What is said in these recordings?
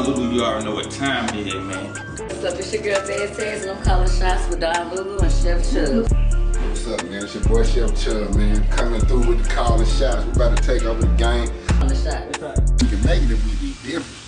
Don Lulu, you already know what time it is, man. What's up? It's your girl, Bad Tags, and I'm calling shots with Don Lulu and Chef Chubb. What's up, man? It's your boy, Chef Chubb, man. Coming through with the calling shots. We about to take over the game. On the shot. That's right. We can make it if we be different.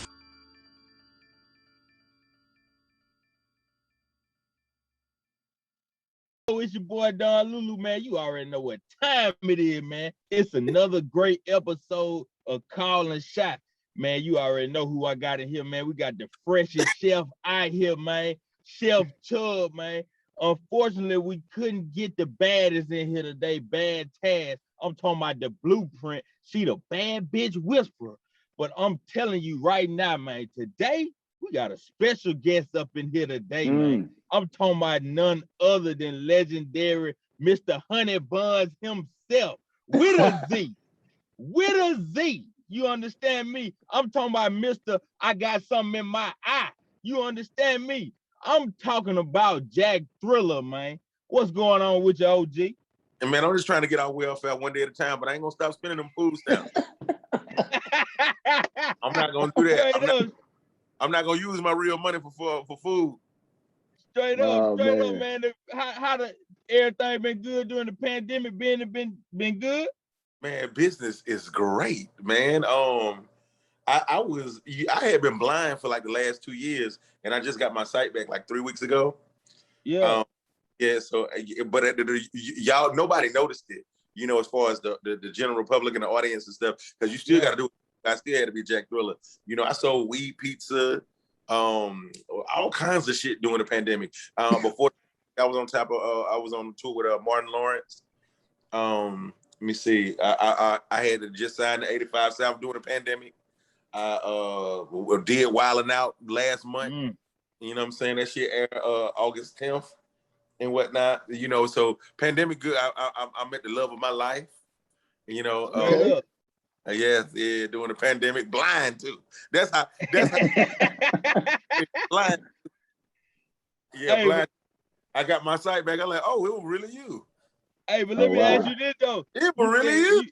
It's your boy Don Lulu, man. You already know what time it is, man. It's another great episode of Calling Shot. Man, you already know who I got in here, man. We got the freshest chef out here, man. Chef Chubb, man. Unfortunately, we couldn't get the baddest in here today. Bad Taz. I'm talking about the blueprint. She the bad bitch whisperer. But I'm telling you right now, man, today we got a special guest up in here today, man. I'm talking about none other than legendary Mr. Honey Buns himself, with a Z, with a Z. You understand me? I'm talking about Mr. I got something in my eye. You understand me? I'm talking about Jack Thriller, man. What's going on with your OG? And man, I'm just trying to get our welfare one day at a time, but I ain't gonna stop spending them food stamps. I'm not gonna do that. I'm not gonna use my real money for food. Straight up, man. How the everything been good during the pandemic? Been good? Man, business is great, man. I had been blind for like the last 2 years, and I just got my sight back like 3 weeks ago. Yeah. Yeah. So, but y'all, nobody noticed it, you know, as far as the general public and the audience and stuff, because you still got to do it. I still had to be Jack Thriller. You know, I sold weed, pizza, all kinds of shit during the pandemic. Before I was on tour with Martin Lawrence. Let me see. I had to just sign the 85 South during the pandemic. I did Wildin' Out last month. You know what I'm saying? That shit aired August 10th and whatnot. You know, so pandemic good. I met the love of my life. You know, yeah, during the pandemic, blind too. That's how blind. Yeah, hey, blind. I got my sight back. I'm like, oh, it was really you. Hey, but let me ask you this though. It was really you.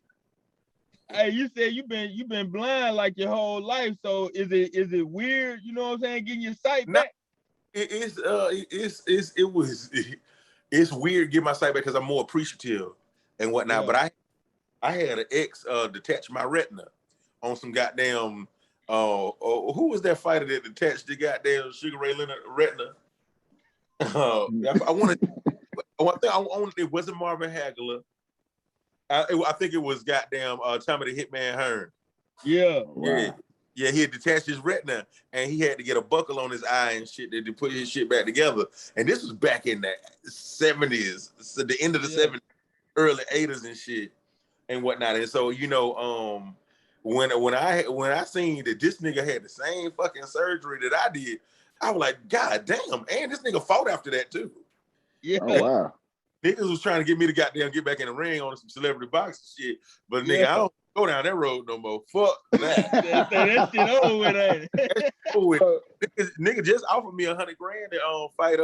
Hey, you said you've been blind like your whole life. So is it weird? You know what I'm saying? Getting your sight back. It's weird getting my sight back because I'm more appreciative and whatnot. Yeah. But I had an ex detach my retina on some goddamn. Who was that fighter that detached the goddamn Sugar Ray Leonard retina? It wasn't Marvin Hagler. I think it was goddamn Tommy the Hitman Hearn. Yeah. Wow. Yeah, he had detached his retina and he had to get a buckle on his eye and shit to put his shit back together. And this was back in the 70s, so the end of the 70s, early 80s and shit and whatnot. And so, you know, when I seen that this nigga had the same fucking surgery that I did, I was like, God damn, and this nigga fought after that too. Yeah. Oh wow. Niggas was trying to get me to goddamn get back in the ring on some celebrity boxing shit, but nigga, I don't go down that road no more. Fuck that. that shit over with, ain't it? Nigga just offered me $100,000 to fight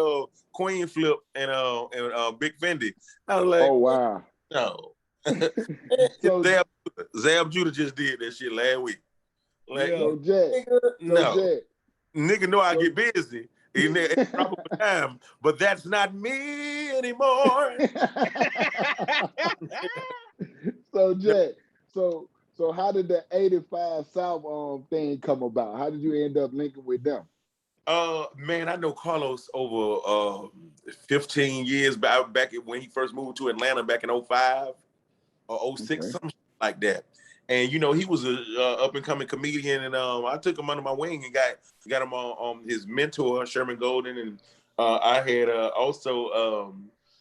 Queen Flip and Big Fendi. I was like, oh wow. No. Zab Judah just did that shit last week. Like, nigga know I get busy. In proper time, but that's not me anymore. So Jack, so how did the 85 South thing come about? How did you end up linking with them? Man, I know Carlos over 15 years back when he first moved to Atlanta back in 05 or 06, something like that. And you know, he was a up and coming comedian, and I took him under my wing and got him on his mentor Sherman Golden, and I had also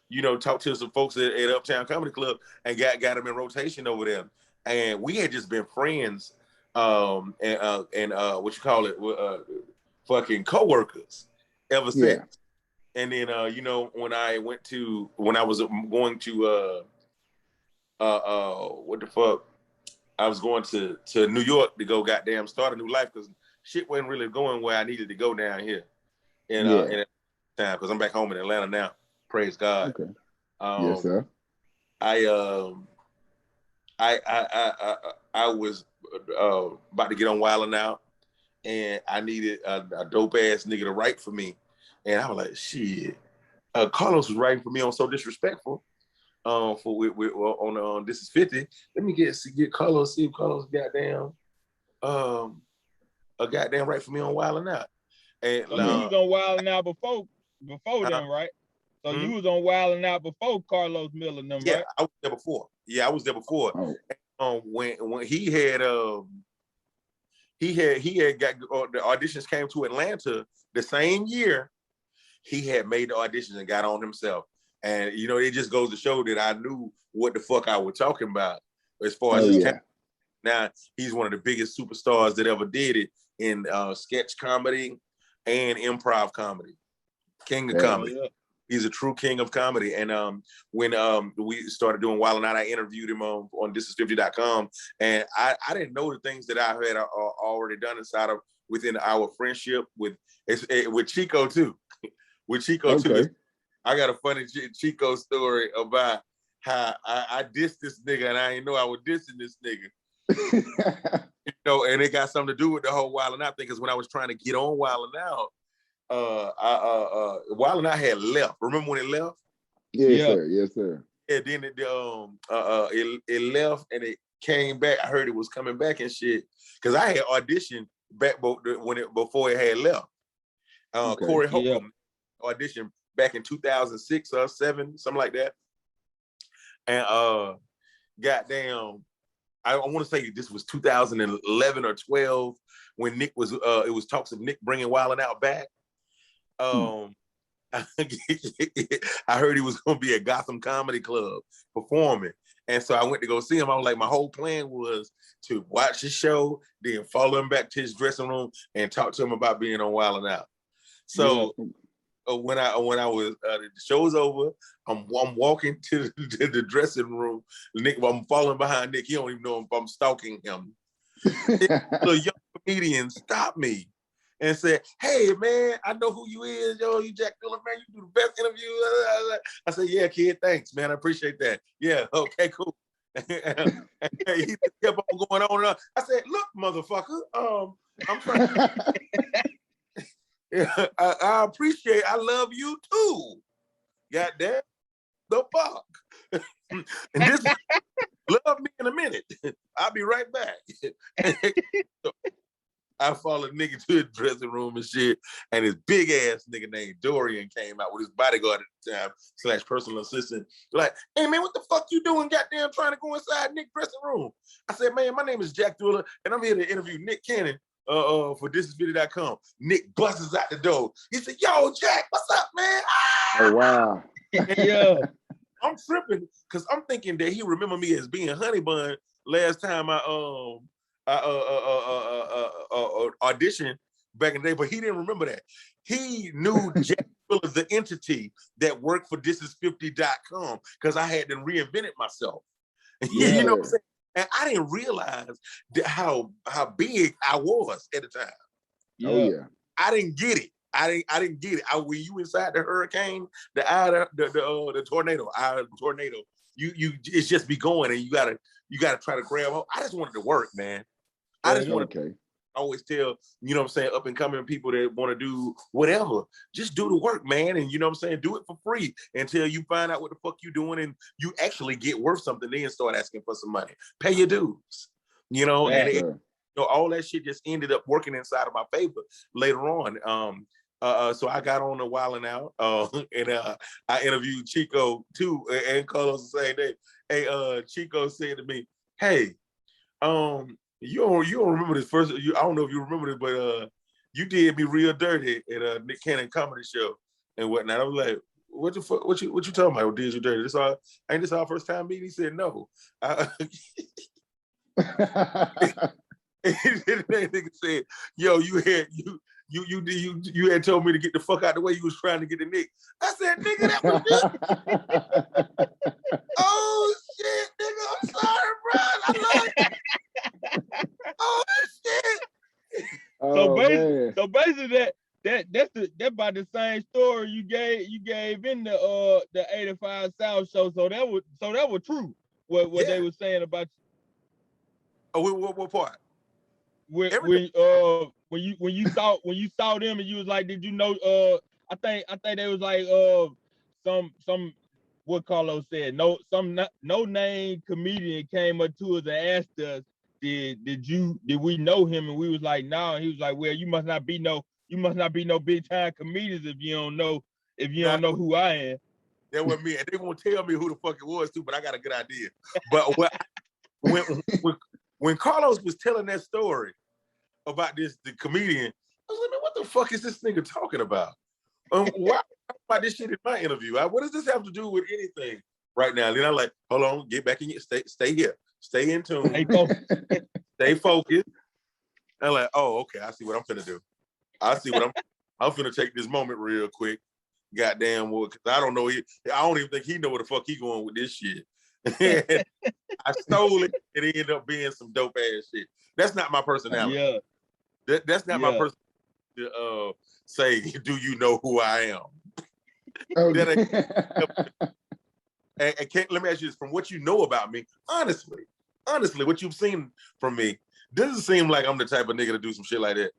you know, talked to some folks at Uptown Comedy Club and got him in rotation over there. And we had just been friends, and what you call it, fucking coworkers ever since. And then you know, when I was going to what the fuck. I was going to New York to go goddamn start a new life because shit wasn't really going where I needed to go down here in time because I'm back home in Atlanta now. Praise God. Okay. Yes, sir. I was about to get on Wildin' Out, and I needed a dope ass nigga to write for me. And I was like, shit. Carlos was writing for me on So Disrespectful. On This Is 50. Let me get Carlos, see if Carlos goddamn a goddamn right for me on Wild 'N Out. And so you was on Wild 'N Out before them, right? So you was on Wild 'N Out before Carlos Miller and them, yeah, right? I was there before. Yeah, I was there before. Oh. When he had got the auditions came to Atlanta the same year. He had made the auditions and got on himself. And you know, it just goes to show that I knew what the fuck I was talking about as far as his talent. Now he's one of the biggest superstars that ever did it in sketch comedy and improv comedy. King of comedy. Yeah. He's a true king of comedy. And when we started doing Wild 'N Out, I interviewed him on thisis50.com. And I didn't know the things that I had already done inside of within our friendship with Chico too. With Chico too. I got a funny Chico story about how I dissed this nigga and I didn't know I was dissing this nigga. You know, and it got something to do with the whole Wild 'N Out thing, because when I was trying to get on Wild 'N Out, Wild 'N Out had left. Remember when it left? Yes, sir. Yes, sir. Yeah, then it left and it came back. I heard it was coming back and shit. Because I had auditioned back before it had left. Corey Holcomb auditioned back in 2006 or 7, something like that. And goddamn, I want to say this was 2011 or 12 when Nick was it was talks of Nick bringing Wild 'N Out back. I heard he was going to be at Gotham Comedy Club performing. And so I went to go see him. I was like, my whole plan was to watch the show, then follow him back to his dressing room and talk to him about being on Wild 'N Out. So when I was the show's over, I'm walking to the dressing room. Nick, I'm following behind Nick. He don't even know if I'm stalking him. The young comedian stopped me and said, "Hey man, I know who you is, yo. You Jack Dilla, man. You do the best interview." I said, "Yeah, kid, thanks, man. I appreciate that. Yeah, okay, cool." And he kept on going on and on. I said, "Look, motherfucker, I'm trying." Yeah, I appreciate. I love you too. Goddamn, the fuck. And this love me in a minute. I'll be right back. So I followed nigga to his dressing room and shit, and his big ass nigga named Dorian came out with his bodyguard at the time / personal assistant. Like, hey man, what the fuck you doing? Goddamn, trying to go inside Nick's dressing room. I said, man, my name is Jack Thriller, and I'm here to interview Nick Cannon. For thisis50.com. Nick busts out the door. He said, "Yo, Jack, what's up, man?" Ah! Oh wow. Yeah. I'm tripping because I'm thinking that he remember me as being Honey Bun last time I auditioned back in the day, but he didn't remember that. He knew Jack Thriller, the entity that worked for thisis50.com, because I had to reinvented myself. Yeah. You know what I'm saying? And I didn't realize how big I was at the time. Yeah. Oh yeah. I didn't get it. I didn't get it. When you inside the hurricane, the tornado, it's just be going, and you gotta try to grab hold. I just wanted to work, man. I just wanted to always tell, you know what I'm saying, up and coming people that want to do whatever, just do the work, man. And you know what I'm saying, do it for free until you find out what the fuck you doing and you actually get worth something, then start asking for some money. Pay your dues. You know, and you know, all that shit just ended up working inside of my favor later on. So I got on the Wild 'N Out, and I interviewed Chico too, and Carlos the same day. Hey, Chico said to me, "Hey, you don't remember this first? I don't know if you remember this, but you did me real dirty at a Nick Cannon comedy show and whatnot." I was like, "What the fuck? What you talking about? Did you dirty? Ain't this our first time meeting?" He said, "No." Nigga said, "Yo, you had told me to get the fuck out the way. You was trying to get the Nick." I said, "Nigga, that was good." Oh shit, nigga, I'm sorry, bro. I love it. Oh shit. So basically that's about the same story you gave in the 85 South show. So that was true. What they were saying about you. Oh, what part? When when you saw them and you was like, did you know? I think they was like some what Carlos said. No name comedian came up to us and asked us, did we know him? And we was like, no. And he was like, well, you must not be no big time comedians if you don't know who I am. That was me, and they won't tell me who the fuck it was too, but I got a good idea. But when Carlos was telling that story about the comedian, I was like, man, what the fuck is this nigga talking about? Why about this shit in my interview? What does this have to do with anything right now? Then I'm like, hold on, get back in your stay here, stay in tune, stay focused. I'm like, oh, okay, I see what I'm finna do. I see what I'm finna take this moment real quick. Goddamn, well, because I don't know. I don't even think he know where the fuck he going with this shit. I stole it. It ended up being some dope ass shit. That's not my personality. Yeah, that's not my personality. To say, do you know who I am? And let me ask you this: from what you know about me, honestly, what you've seen from me, doesn't seem like I'm the type of nigga to do some shit like that.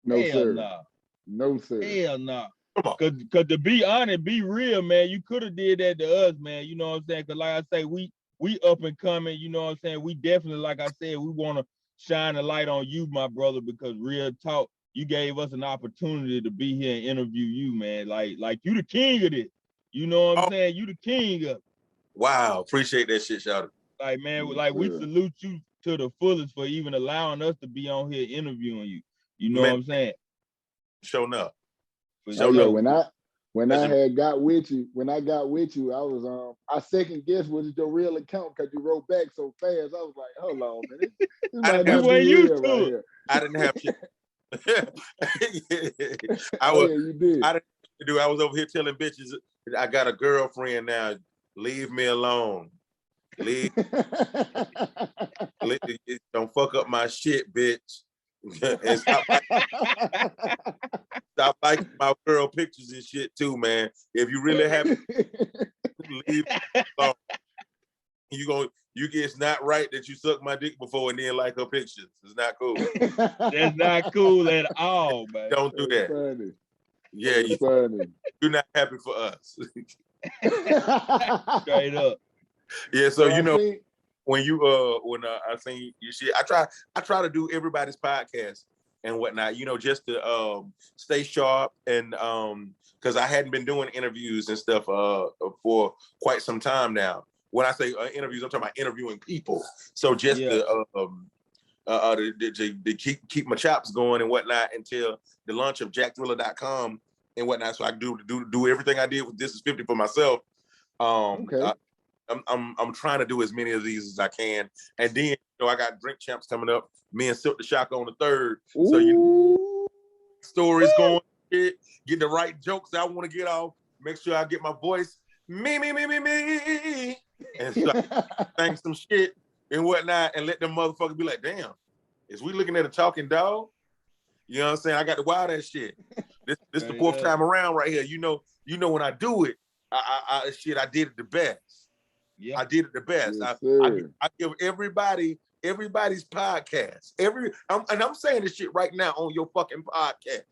No, hell sir. Nah. No, sir. Hell no. Nah. Come on. Cause to be honest, be real, man, you could have did that to us, man. You know what I'm saying? Cause like I say, we up and coming. You know what I'm saying? We definitely, like I said, we want to shine a light on you, my brother, because real talk, you gave us an opportunity to be here and interview you, man. Like you the king of this. You know what I'm saying? You the king of it. Wow, appreciate that shit, shout out. Like, man, we salute you to the fullest for even allowing us to be on here interviewing you. You know what I'm saying? Showing up. When I got with you, I was I second guessed was it your real account because you wrote back so fast. I was like, hold on, man. This might not be real right here. I didn't have shit. You did. I was over here telling bitches, I got a girlfriend now. Leave me alone. Leave. Don't fuck up my shit, bitch. And stop liking my girl pictures and shit too, man. If you really happy, leave me alone. It's not right that you suck my dick before and then like her pictures. It's not cool. That's not cool at all, man. Don't do that. Funny. Yeah, you're not happy for us. Straight up. Yeah, so when I seen your shit, I try to do everybody's podcast and whatnot, just to stay sharp and because I hadn't been doing interviews and stuff for quite some time now. When I say interviews, I'm talking about interviewing people. So just to keep my chops going and whatnot until the launch of jackthriller.com and whatnot. So I do everything I did with This Is 50 for myself. Okay. I'm trying to do as many of these as I can, and then I got Drink Champs coming up. Me and Silk the Shock on the 3rd. So stories going, get the right jokes I want to get off. Make sure I get my voice me, and think some shit and whatnot, and let them motherfuckers be like, damn, is we looking at a talking dog? You know what I'm saying? I got the wild ass shit. This the 4th time around right here. You know when I do it, I did it the best. Yeah, I did it the best. Yes, I give everybody's podcast. I'm saying this shit right now on your fucking podcast.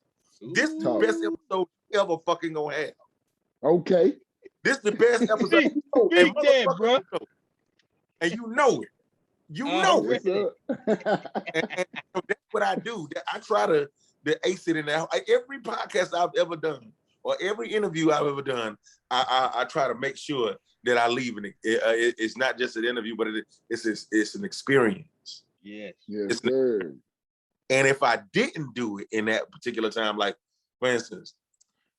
This is the best episode you ever fucking gonna have. Okay. This is the best episode. Big that, bro. And you know it. You know it. And so that's what I do. I try to ace it in there. Every podcast I've ever done, or every interview I've ever done, I try to make sure that I leave it. It's not just an interview, but it's an experience. Yes, sir. And if I didn't do it in that particular time, like for instance,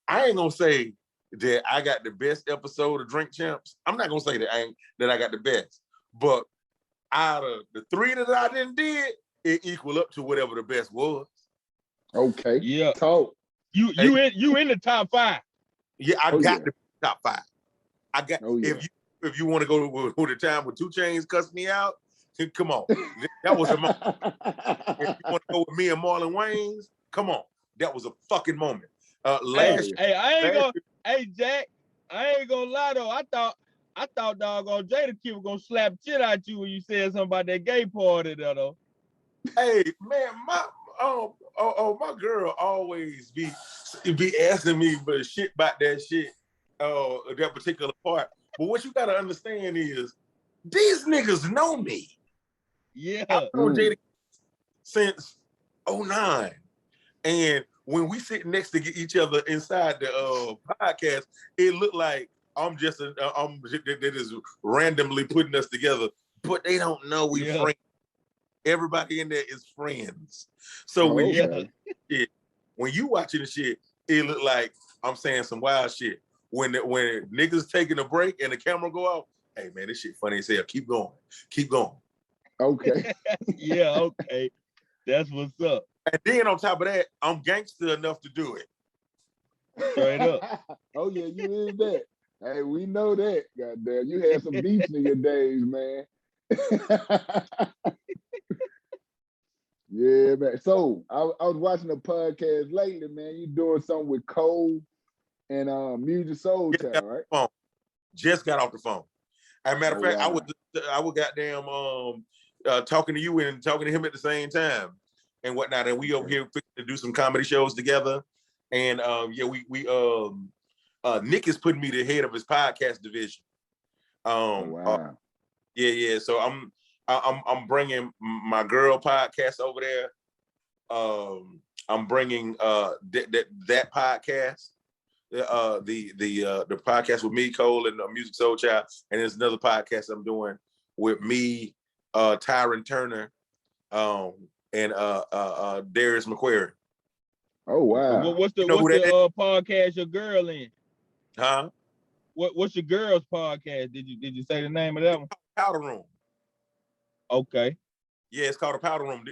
I ain't gonna say that I got the best episode of Drink Champs. I'm not gonna say that I got the best, but out of the 3 that I didn't did, it equal up to whatever the best was. Okay. Yeah. Talk. You in the top 5. Yeah, I got the top 5. I got if you want to go with the time with 2 Chainz cussing me out, come on. That was a moment. If you want to go with me and Marlon Wayans, come on. That was a fucking moment. Hey Jack, I ain't gonna lie though. I thought doggone Jada Kid was gonna slap shit out you when you said something about that gay party though. Hey man, my girl always be asking me for shit about that shit, that particular part. But what you gotta understand is these niggas know me. Yeah. I've known Jada since 09. And when we sit next to each other inside the podcast, it looked like I'm just they just randomly putting us together, but they don't know we friends. Everybody in there is friends. So when you watching the shit, it look like I'm saying some wild shit. When niggas taking a break and the camera go off, hey man, this shit funny as hell. Keep going. Okay. Yeah, okay. That's what's up. And then on top of that, I'm gangster enough to do it. Straight up. Oh yeah, you is that. Hey, we know that. Goddamn, you had some beats in your days, man. Yeah, man. So I was watching a podcast lately, man. You doing something with Cole and Music Soul Child, right? Just got off the phone. As a matter of fact, wow. I was goddamn talking to you and talking to him at the same time and whatnot. And we over here to do some comedy shows together. And Nick is putting me the head of his podcast division. Wow. So I'm bringing my girl podcast over there. I'm bringing that podcast, the podcast with me, Cole, and Music Soul Child, and there's another podcast I'm doing with me, Tyron Turner, and Darius McQuarrie. Oh wow! What's the podcast your girl in? Huh? What's your girl's podcast? Did you say the name of that one? Powder Room. Okay. Yeah, it's called a Powder Room.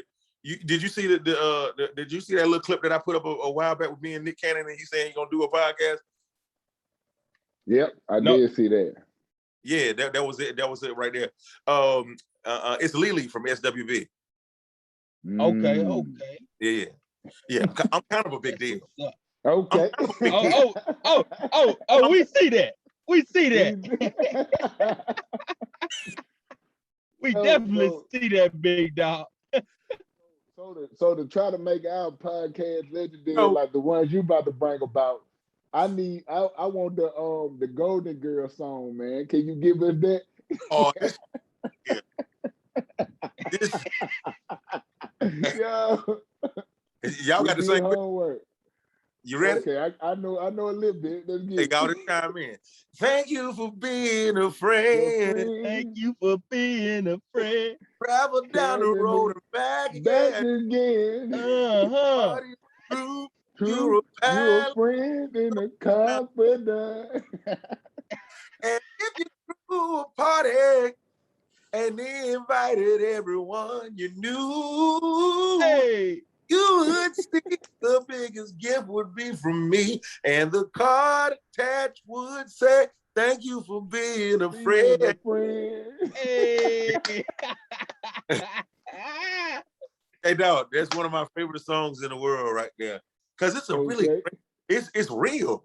Did you see did you see that little clip that I put up a while back with me and Nick Cannon, and he saying he's gonna do a podcast? Yep, I did see that. Yeah, that was it. That was it right there. It's Lily from SWV. Okay. Yeah. I'm kind of a big deal. Okay. We see that. We see that. We definitely see that, big dog. So to try to make our podcast legendary, like the ones you about to bring about, I want the Golden Girl song, man. Can you give us that? Oh, y'all got the same homework. You ready? Okay, I know a little bit. Let's get it. Y'all to chime in. Thank you for being a friend. Thank you for being a friend. Travel down the road and back again. You're a friend in a confidant. And if you threw a party and they invited everyone you knew, hey, you would see the biggest gift would be from me, and the card attached would say, "Thank you for being a friend." Hey. Hey, dog, that's one of my favorite songs in the world right there. Because it's it's real.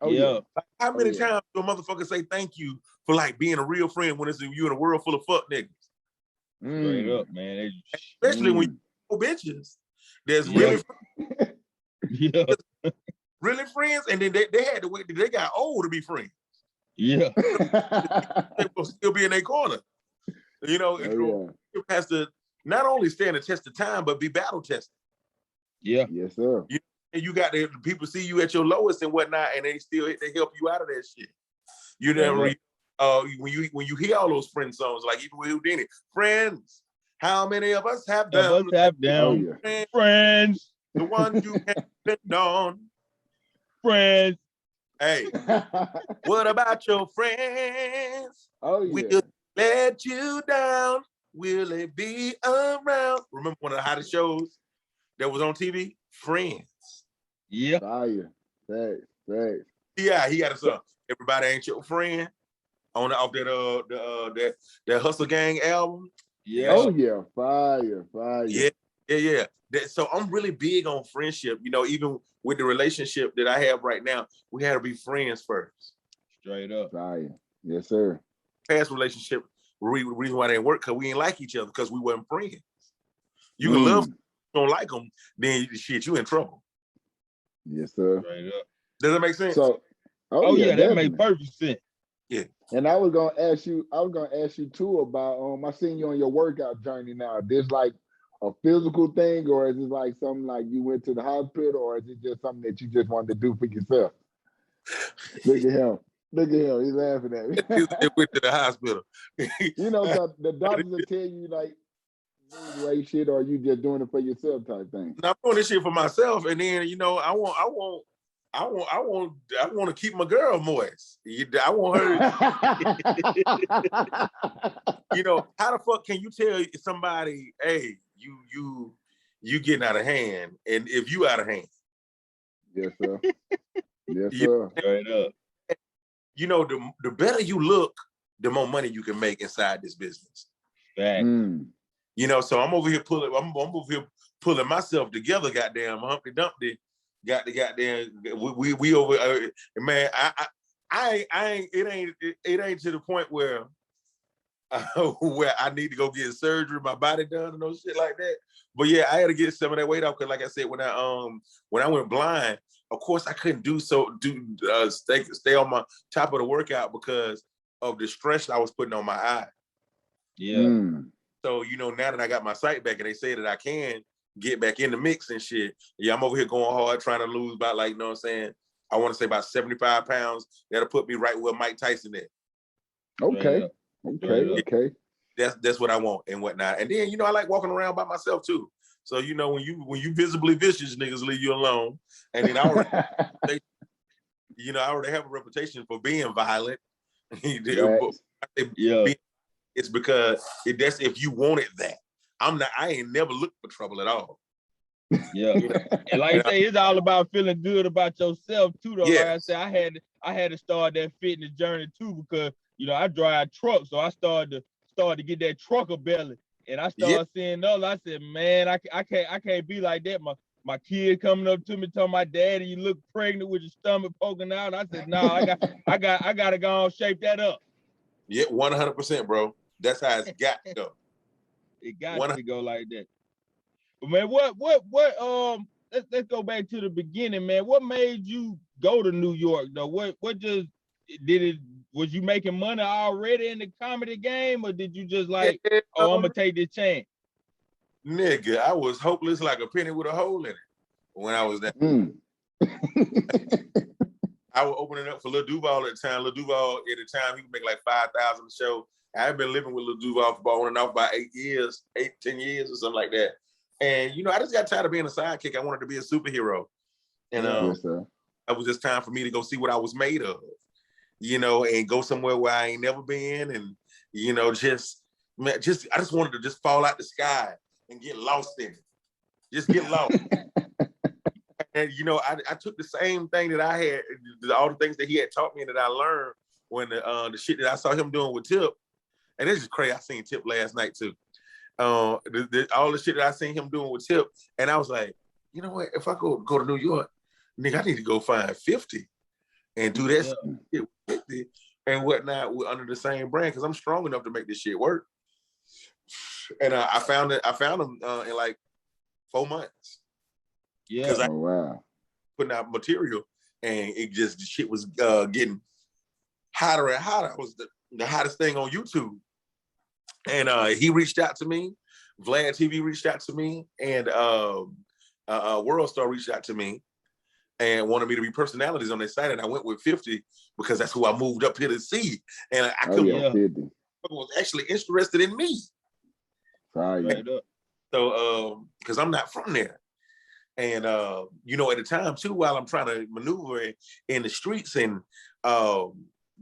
Oh, yeah. Like, how many times do a motherfucker say thank you for like being a real friend when it's you in a world full of fuck niggas? Straight up, man. Especially when you bitches. There's really friends, and then they had to wait. They got old to be friends. Yeah. They will still be in their corner. You know, it has to not only stand the test of time, but be battle tested. Yeah. Yes, sir. You got the people see you at your lowest and whatnot, and they help you out of that shit. You never when you hear all those friend songs, like even with Houdini, friends. How many of us have them? Friends. The ones you can depend on. Friends. Hey, what about your friends? Oh yeah. We'll let you down. Will they be around? Remember one of the hottest shows that was on TV? Friends. Yeah. Fire. Thanks. Yeah, he got a song. Everybody Ain't Your Friend off that Hustle Gang album. Yeah. Oh yeah, fire. Yeah. So I'm really big on friendship. You know, even with the relationship that I have right now, we had to be friends first. Straight up. Fire. Yes, sir. Past relationship, reason why they didn't work, because we didn't like each other, because we weren't friends. You can love don't like them, then shit, you in trouble. Yes, sir. Straight up. Does that make sense? So, Oh yeah, that definitely. makes perfect sense. Yeah. And I was gonna ask you too about I seen you on your workout journey now. This like a physical thing, or is it like something like you went to the hospital, or is it just something that you just wanted to do for yourself? Look at him. Look at him. He's laughing at me. It went to the hospital. You know, cause the doctors will tell you like lose weight shit, or you just doing it for yourself type thing. Now, I'm doing this shit for myself, and then you know, I want to keep my girl moist. I want her. You know, how the fuck can you tell somebody, hey, you getting out of hand, and if you out of hand? Yes, sir. Yes, sir. Straight up. You know, the better you look, the more money you can make inside this business. You know, so I'm over here pulling myself together, goddamn Humpty Dumpty. Got the goddamn we over man. I ain't it ain't to the point where where I need to go get surgery, my body done and no shit like that. But yeah, I had to get some of that weight off because, like I said, when I went blind, of course I couldn't stay on my top of the workout because of the stress I was putting on my eye. Yeah. So you know, now that I got my sight back and they say that I can get back in the mix and shit. Yeah, I'm over here going hard, trying to lose about, like, you know what I'm saying? I want to say about 75 pounds. That'll put me right where Mike Tyson is. Okay. Okay. That's what I want and whatnot. And then, you know, I like walking around by myself too. So, you know, when you visibly vicious, niggas leave you alone. And then I already have a reputation for being violent. Yeah. It's because that's if you wanted that. I ain't never looked for trouble at all. Yeah. And like I say, it's all about feeling good about yourself too, though. Yes. Like I said, I had to start that fitness journey too, because you know I drive trucks, so I started to get that trucker belly, and I started seeing others. I said, man, I can't be like that. My kid coming up to me telling my daddy, you look pregnant with your stomach poking out. I said, no, I got to go and shape that up. Yeah, 100%, bro. That's how it's got to go. It got to go like that. But man, what let's go back to the beginning, man. What made you go to New York though? What just did it? Was you making money already in the comedy game, or did you just like, I'm gonna take this chance? Nigga, I was hopeless like a penny with a hole in it when I was there. I was opening up for Lil Duval at the time. Lil Duval at the time, he would make like 5,000 a show. I've been living with Lil Duval for on and off about 10 years or something like that. And, you know, I just got tired of being a sidekick. I wanted to be a superhero. And it was just time for me to go see what I was made of, you know, and go somewhere where I ain't never been. And, you know, I just wanted to just fall out the sky and get lost in it. Just get lost. And, you know, I took the same thing that I had, all the things that he had taught me and that I learned when the shit that I saw him doing with Tip. And it's just crazy. I seen Tip last night too. All the shit that I seen him doing with Tip. And I was like, you know what? If I go to New York, nigga, I need to go find 50 and do that shit with 50 and whatnot under the same brand, because I'm strong enough to make this shit work. And I found him in like 4 months. Yeah. Because I putting out material and it just, the shit was getting hotter and hotter. I was the hottest thing on YouTube. And he reached out to me. Vlad TV reached out to me, and World Star reached out to me and wanted me to be personalities on their site. And I went with 50 because that's who I moved up here to see. And I couldn't was actually interested in me. Right. So, because I'm not from there. And, you know, at the time too, while I'm trying to maneuver in the streets and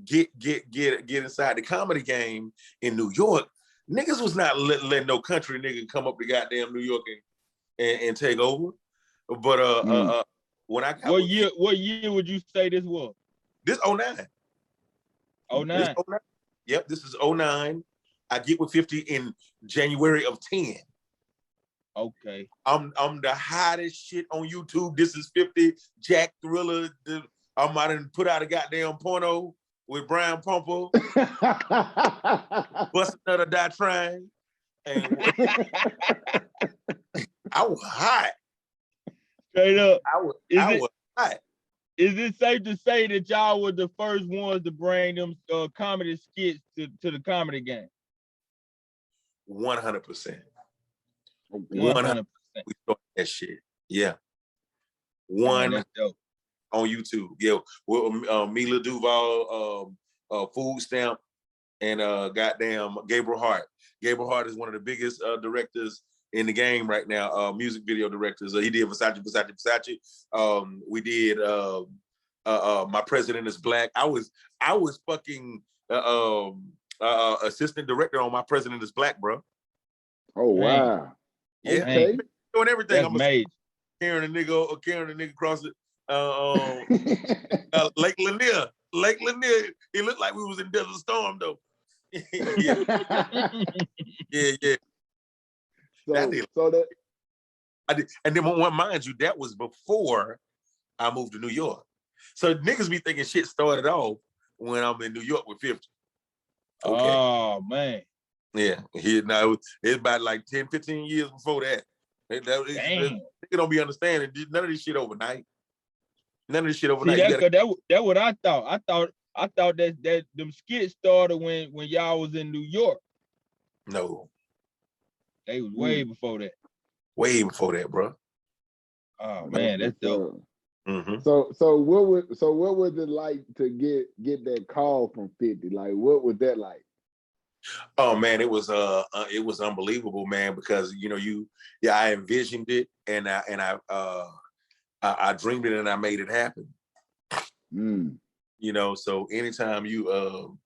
get inside the comedy game in New York, niggas was not letting no country nigga come up to goddamn New York and take over. But when I got what year would you say this was? This 09. 09. Yep, this is 09. I get with 50 in January of 10. Okay. I'm the hottest shit on YouTube. This is 50. Jack Thriller. I'm out and put out a goddamn porno with Brian Pumper. Bust another die trying. And I was hot. Straight up. I was hot. Is it safe to say that y'all were the first ones to bring them comedy skits to the comedy game? 100%. 100%. We started that shit. Yeah. Man, that's dope. On YouTube. Yeah. With Mila Duval, Food Stamp, and goddamn Gabriel Hart. Gabriel Hart is one of the biggest directors in the game right now, music video directors. He did Versace. We did My President is Black. I was fucking assistant director on My President is Black, bro. Oh wow. Yeah. Okay. Doing everything. That's major. Carrying a nigga across it. Lake Lanier. It looked like we was in Desert Storm though. Yeah. I did. And then mind you, that was before I moved to New York. So niggas be thinking shit started off when I'm in New York with 50. Okay. Oh man. Yeah. It's about like 10, 15 years before that. Damn. Nigga don't be understanding none of this shit overnight. See, that's what I thought. I thought that them skits started when y'all was in New York. No. They was way before that. Way before that, bro. Oh man, that's dope. Mm-hmm. So what was it like to get that call from 50? Like what was that like? Oh man, it was unbelievable, man, because I envisioned it and I dreamed it and I made it happen. So anytime you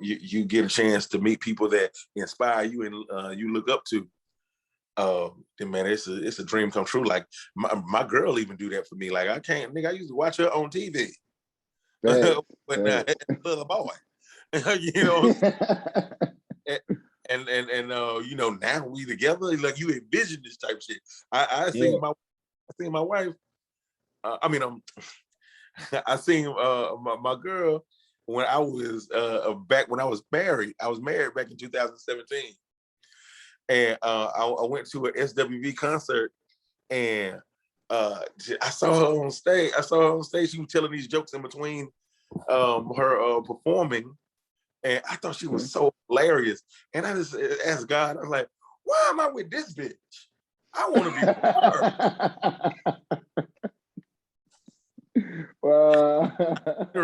you get a chance to meet people that inspire you and you look up to, then man, it's a dream come true. Like my girl even do that for me. Like I used to watch her on TV when I had a little boy. And now we together. Like you envision this type of shit. I seen my wife. I seen my girl when I was back when I was married. I was married back in 2017, and I went to an SWV concert, and I saw her on stage. She was telling these jokes in between her performing, and I thought she was so hilarious. And I just asked God, I was like, "Why am I with this bitch? I want to be with her."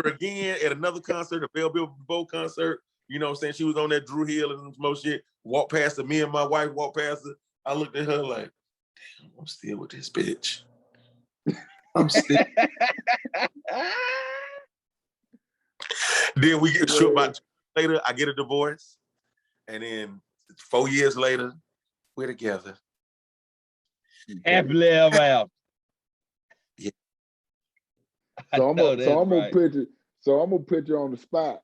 Again at another concert, a Bell Biv DeVoe concert. You know what I'm saying? She was on that Drew Hill and some more shit. Walked past her. Me and my wife walked past her. I looked at her like, damn, I'm still with this bitch. I'm still. Then we get short about later. I get a divorce, and then 4 years later, we're together. Happily ever after. Yeah. So I'm gonna put you on the spot.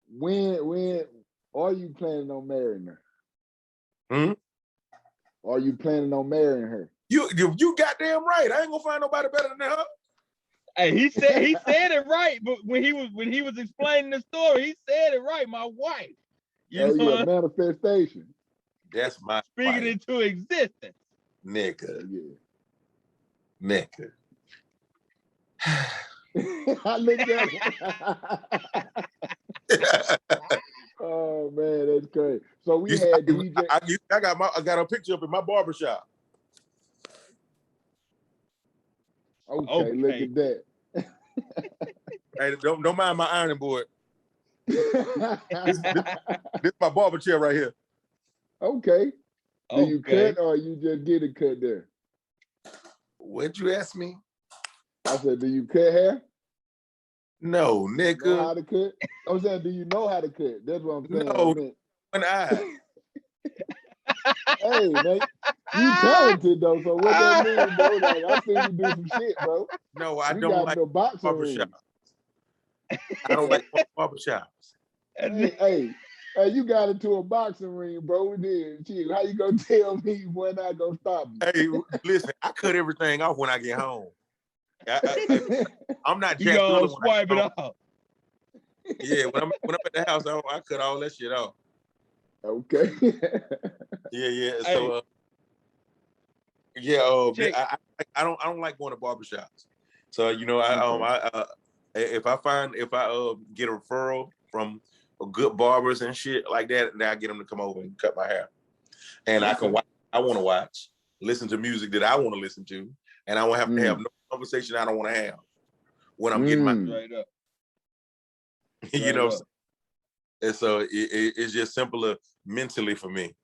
When are you planning on marrying her? Are you planning on marrying her? You goddamn right. I ain't gonna find nobody better than her. Hey, he said it right, but when he was explaining the story, he said it right. My wife. Manifestation. That's my speaking wife. Into existence. Nigga. I looked at him. Oh man, that's great. So we had DJ. I got a picture up in my barbershop. Okay, look at that. Hey, don't mind my ironing board. This my barber chair right here. Okay. Do you cut or you just get it cut there? What'd you ask me? I said, do you cut hair? No, nigga. You know how to cut? I'm saying, do you know how to cut? That's what I'm saying. No, one eye. Hey, man, you talented though. So what that mean, bro? Like I see you do some shit, bro. No, I don't like barbershops. I don't like barbershops. Hey, you got into a boxing ring, bro. Shit, how you gonna tell me when I gonna stop you? Hey, listen, I cut everything off when I get home. I'm not Jack Thriller when I get home. Off. Yeah, when I'm at the house, I cut all that shit off. Okay. Yeah. Hey, so Yeah, Check. I don't like going to barbershops. So if I get a referral from good barbers and shit like that, then I get them to come over and cut my hair, and I can watch. I want to watch, listen to music that I want to listen to, and I won't have to have no conversation I don't want to have when I'm getting my. Straight up. You know, and so it's just simpler mentally for me.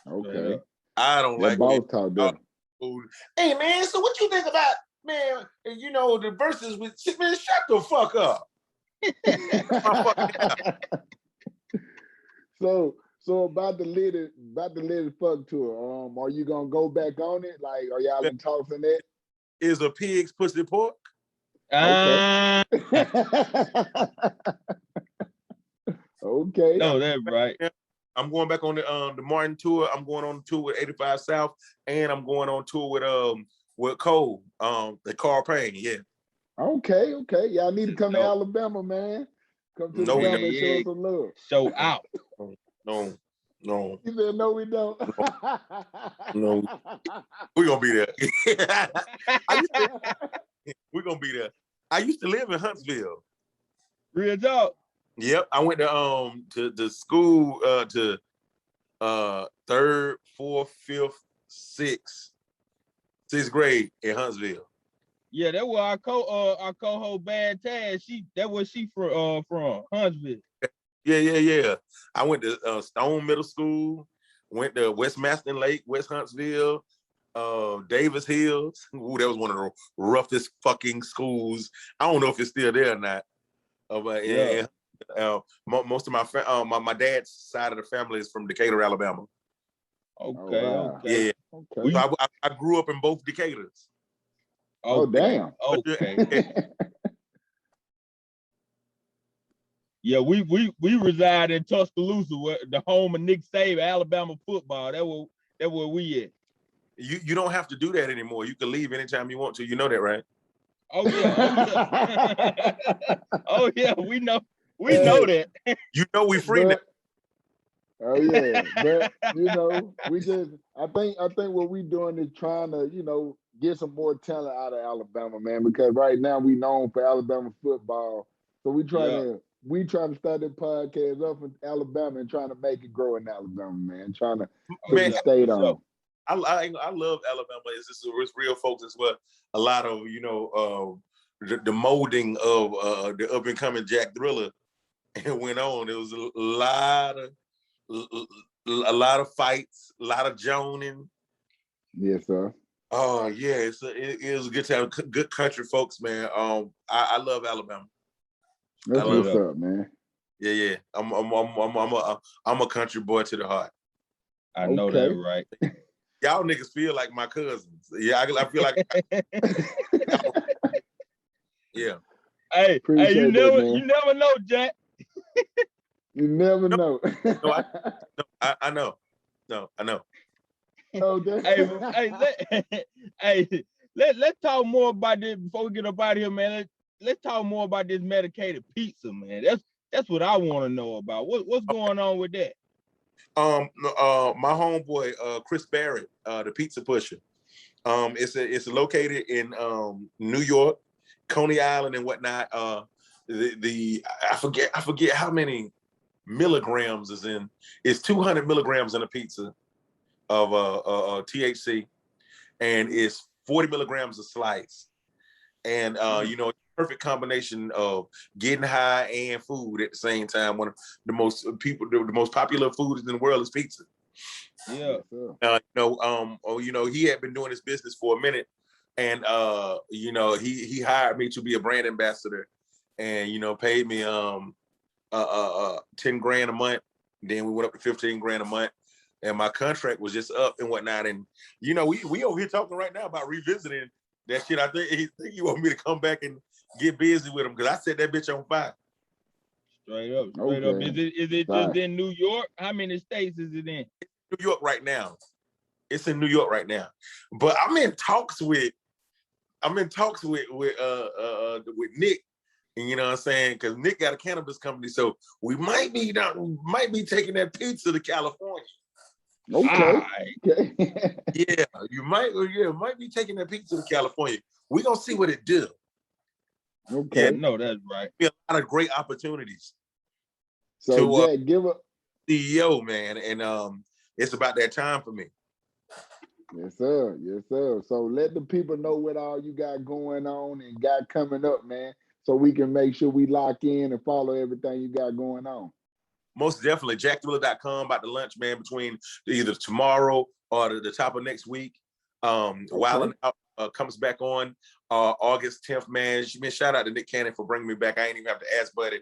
Okay. I don't that like boss talk there. Hey man, so what you think about the verses with man? Shut the fuck up. So about the little fuck tour. Are you gonna go back on it? Like, are y'all in talks in that? Is a pig's pussy pork? Okay. Okay. No, that's right. I'm going back on the Martin tour. I'm going on tour with 85 South, and I'm going on tour with Cole, the Carl Payne. Yeah. Okay. Y'all need to come to Alabama, man. Come to Alabama and show us some love. Show out. No. You said no, we don't. No. We're gonna be there. We're gonna be there. I used to live in Huntsville. Real talk. Yep, I went to school to 3rd, 4th, 5th, 6th grade in Huntsville. Yeah, that was our co-host Bad Taz. That was she from Huntsville. Yeah. I went to Stone Middle School, went to West Maston Lake, West Huntsville, Davis Hills. Ooh, that was one of the roughest fucking schools. I don't know if it's still there or not. Most of my dad's side of the family is from Decatur, Alabama. Okay. Oh, wow. Yeah. Okay. So I grew up in both Decaturs. Oh, damn. Okay. Yeah, we reside in Tuscaloosa, the home of Nick Saban, Alabama football. That where we at. You don't have to do that anymore. You can leave anytime you want to. You know that, right? Oh yeah. Oh yeah, we know that. You know we free now. Oh yeah, but we just I think what we doing is trying to get some more talent out of Alabama, man. Because right now we known for Alabama football, so we trying to start the podcast up in Alabama and trying to make it grow in Alabama, man. Trying to put the state on. I love Alabama. It's real folks. It's what a lot of the molding of the up and coming Jack Thriller went on. There was a lot of fights, a lot of joning. Yes, sir. Oh yeah, it was a good time. Good country folks, man. I love Alabama. That's what's up, man. Yeah. I'm a country boy to the heart. I know that, right? Y'all niggas feel like my cousins. Yeah, I feel like. Yeah. Hey, you never know, Jack. You never know. I know. No, I know. Let's talk more about this before we get up out of here, man. Let's talk more about this medicated pizza, man. That's what I want to know about. What's going on with that? My homeboy, Chris Barrett, the pizza pusher. It's located in New York, Coney Island, and whatnot. I forget how many milligrams is in. It's 200 milligrams in a pizza of THC, and it's 40 milligrams a slice. And perfect combination of getting high and food at the same time. One of the most popular foods in the world is pizza. Yeah. He had been doing his business for a minute, and he hired me to be a brand ambassador, and paid me $10,000 a month. Then we went up to $15,000 a month, and my contract was just up and whatnot. And we over here talking right now about revisiting that shit. I think he want me to come back and get busy with him because I set that bitch on fire. Straight up. Is it just in New York? How many states is it in? New York right now. It's in New York right now. But I'm in talks with Nick. And you know what I'm saying? Because Nick got a cannabis company, so we might be taking that pizza to California. Okay. Okay. Yeah, you might be taking that pizza to California. We're gonna see what it do. Okay. Yeah, no, that's right. Be a lot of great opportunities. So to Jack, give a CEO, man, and it's about that time for me. Yes, sir. Yes, sir. So let the people know what all you got going on and got coming up, man, so we can make sure we lock in and follow everything you got going on. Most definitely, jackthriller.com about the lunch, man, between either tomorrow or the top of next week. Wildin' Out comes back on August 10th, man. Shout out to Nick Cannon for bringing me back. I ain't even have to ask Buddy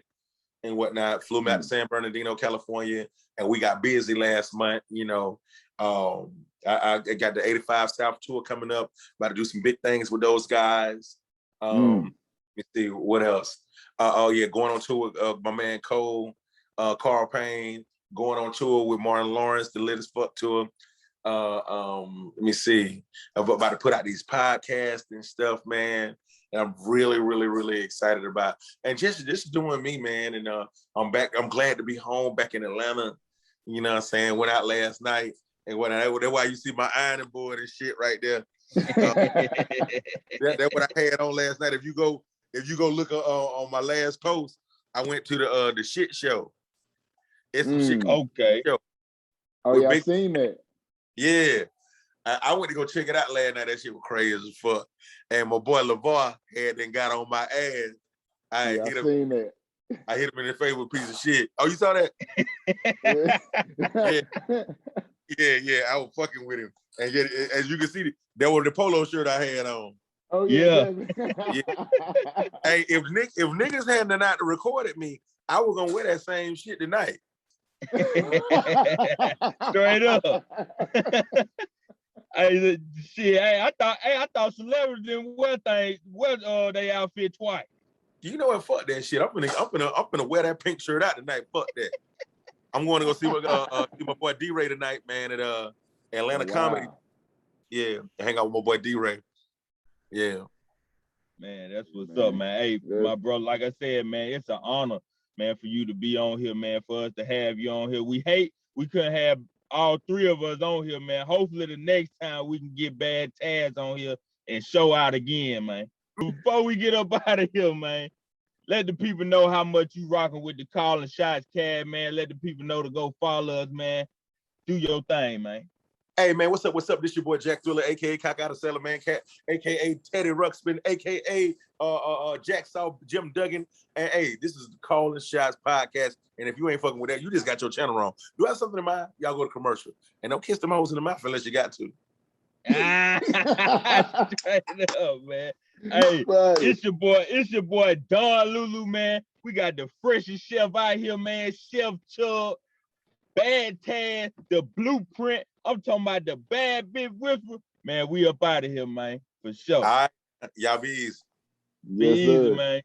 and whatnot. Flew me out to San Bernardino, California, and we got busy last month. You know, I got the 85 South tour coming up. About to do some big things with those guys. Let me see what else. Oh yeah, going on tour with my man Cole, Carl Payne. Going on tour with Martin Lawrence, the Lit as Fuck tour. Let me see. I'm about to put out these podcasts and stuff, man. And I'm really, really, really excited about. And just doing me, man. And I'm back. I'm glad to be home back in Atlanta. You know what I'm saying? Went out last night. And that's why you see my ironing board and shit right there. That's what I had on last night. If you go look on my last post, I went to the shit show. It's some shit. Okay. Show. Oh yeah, I seen that. Yeah. I went to go check it out last night. That shit was crazy as fuck. And my boy LeVar had then got on my ass. I hit him in the face with a piece of shit. Oh, you saw that? Yeah. I was fucking with him. And yet, as you can see, that was the polo shirt I had on. Oh yeah. Hey, if niggas hadn't not recorded me, I was gonna wear that same shit tonight. Straight up. I thought celebrities didn't wear they outfit twice. You know what? Fuck that shit. I'm gonna wear that pink shirt out tonight. Fuck that. I'm going to go see my boy D-Ray tonight, man, at Atlanta Comedy. Yeah, hang out with my boy D-Ray. Yeah. Man, that's what's up, man. Hey, my brother, like I said, man, it's an honor, man, for you to be on here, man, for us to have you on here. We couldn't have all three of us on here, man. Hopefully the next time we can get Bad Taz on here and show out again, man. Before we get up out of here, man, let the people know how much you rocking with the Calling Shots Cad, man. Let the people know to go follow us, man. Do your thing, man. Hey, man, what's up? This your boy Jack Thriller, a.k.a. Cock Out of Cellar Man Cat, a.k.a. Teddy Ruxpin, a.k.a. Jack Saw Jim Duggan. And, hey, this is the Calling Shots podcast. And if you ain't fucking with that, you just got your channel wrong. Do I have something in mind? Y'all go to commercial. And don't kiss them hoes in the mouth unless you got to. Straight up, man. Hey, it's your boy Don Lulu, man. We got the freshest chef out here, man. Chef Chubb, Bad Taz, the Blueprint. I'm talking about the Bad Bitch Whisper. Man, we up out of here, man. For sure. All right. Y'all be easy. Yes, be sir. easy, man.